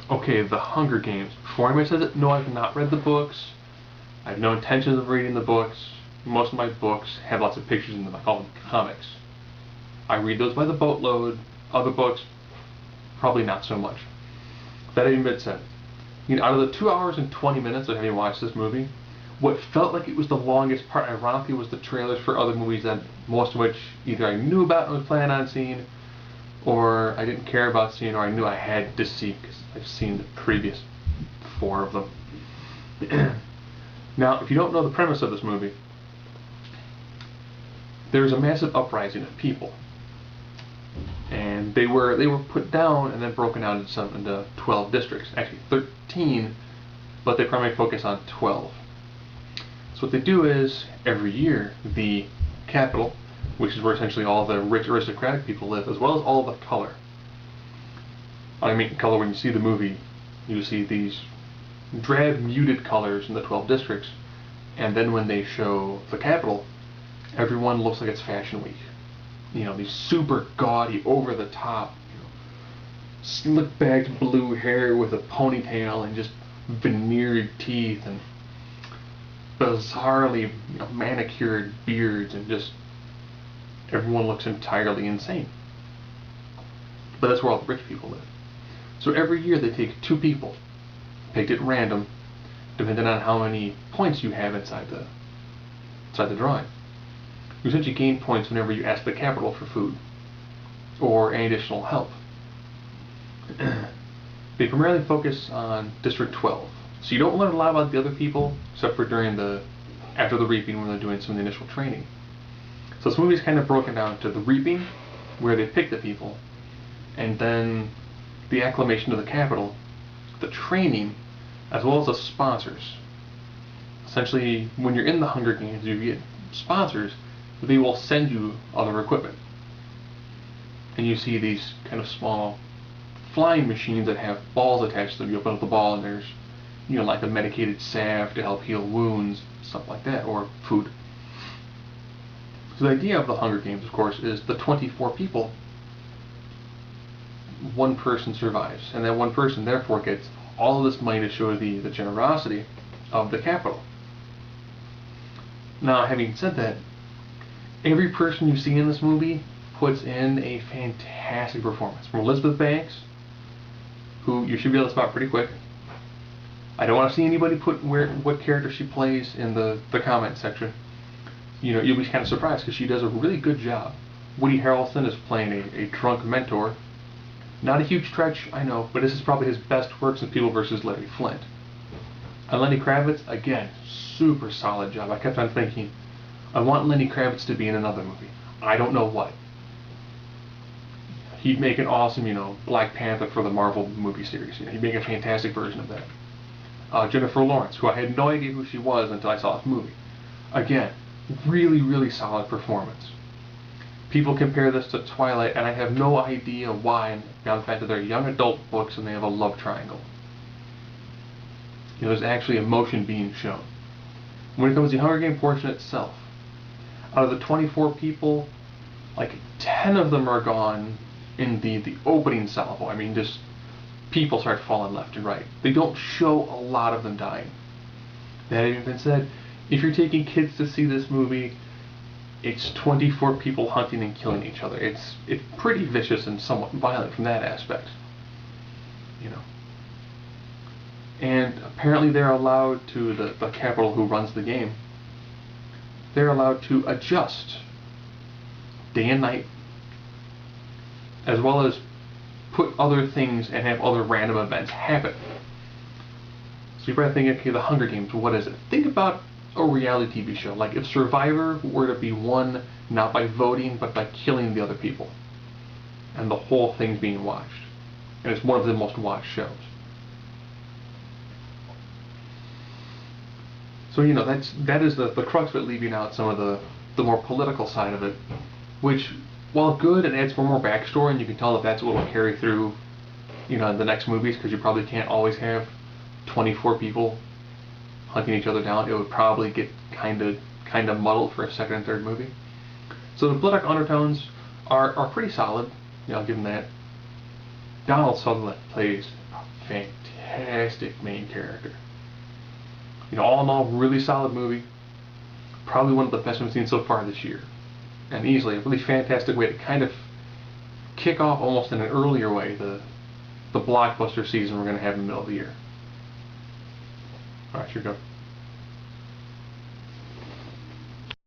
Okay, The Hunger Games. Before anybody says it, no, I've not read the books. I have no intentions of reading the books. Most of my books have lots of pictures in them. I call them comics. I read those by the boatload. Other books, probably not so much. That having been said, out of the 2 hours and 20 minutes of having watched this movie, what felt like it was the longest part, ironically, was the trailers for other movies that most of which either I knew about and was planning on seeing, or I didn't care about seeing, or I knew I had to see because I've seen the previous 4 of them. Now, if you don't know the premise of this movie, there's a massive uprising of people, and they were put down and then broken out into 12 districts, actually 13, but they primarily focus on 12. So what they do is every year the capital, which is where essentially all the rich aristocratic people live, as well as all the color. I mean color, when you see the movie, you see these drab muted colors in the 12 districts, and then when they show the capital, everyone looks like it's Fashion Week. These super gaudy, over the top, slick backed blue hair with a ponytail and just veneered teeth and bizarrely manicured beards, and just everyone looks entirely insane. But that's where all the rich people live. So every year they take 2 people, picked at random, depending on how many points you have inside the drawing. You essentially gain points whenever you ask the capital for food or any additional help. They primarily focus on District 12, so you don't learn a lot about the other people except for after the reaping, when they're doing some of the initial training. So this movie is kind of broken down to the reaping, where they pick the people, and then the acclamation of the capital, the training, as well as the sponsors. Essentially, when you're in the Hunger Games, you get sponsors. They will send you other equipment. And you see these kind of small flying machines that have balls attached to them. You open up the ball and there's, like a medicated salve to help heal wounds, stuff like that, or food. So the idea of the Hunger Games, of course, is the 24 people, one person survives. And that one person, therefore, gets all of this money to show the generosity of the capital. Now, having said that, every person you see in this movie puts in a fantastic performance. From Elizabeth Banks, who you should be able to spot pretty quick. I don't want to see anybody put what character she plays in the comment section. You'll be kind of surprised because she does a really good job. Woody Harrelson is playing a drunk mentor. Not a huge stretch, I know, but this is probably his best work since People vs. Larry Flint. And Lenny Kravitz, again, super solid job. I kept on thinking, I want Lenny Kravitz to be in another movie. I don't know what. He'd make an awesome, Black Panther for the Marvel movie series. He'd make a fantastic version of that. Jennifer Lawrence, who I had no idea who she was until I saw this movie. Again, really, really solid performance. People compare this to Twilight, and I have no idea why, beyond the fact that they're young adult books and they have a love triangle. There's actually emotion being shown. When it comes to the Hunger Game portion itself, out of the 24 people, like 10 of them are gone in the opening salvo. I mean, just people start falling left and right. They don't show a lot of them dying. That having been said, if you're taking kids to see this movie, it's 24 people hunting and killing each other. It's pretty vicious and somewhat violent from that aspect. And apparently they're allowed to, the capital who runs the game, they're allowed to adjust day and night, as well as put other things and have other random events happen. So you're probably thinking, okay, the Hunger Games, what is it? Think about a reality TV show. Like if Survivor were to be won not by voting, but by killing the other people. And the whole thing's being watched. And it's one of the most watched shows. So that is the crux of it, leaving out some of the more political side of it, which, while good, it adds more backstory, and you can tell that's what will carry through, in the next movies, because you probably can't always have 24 people hunting each other down. It would probably get kind of muddled for a second and third movie. So the political undertones are pretty solid. I'll give them that. Donald Sutherland plays a fantastic main character. You know, all in all, really solid movie. Probably one of the best we've seen so far this year. And easily a really fantastic way to kind of kick off almost in an earlier way the blockbuster season we're going to have in the middle of the year. Alright, here you go.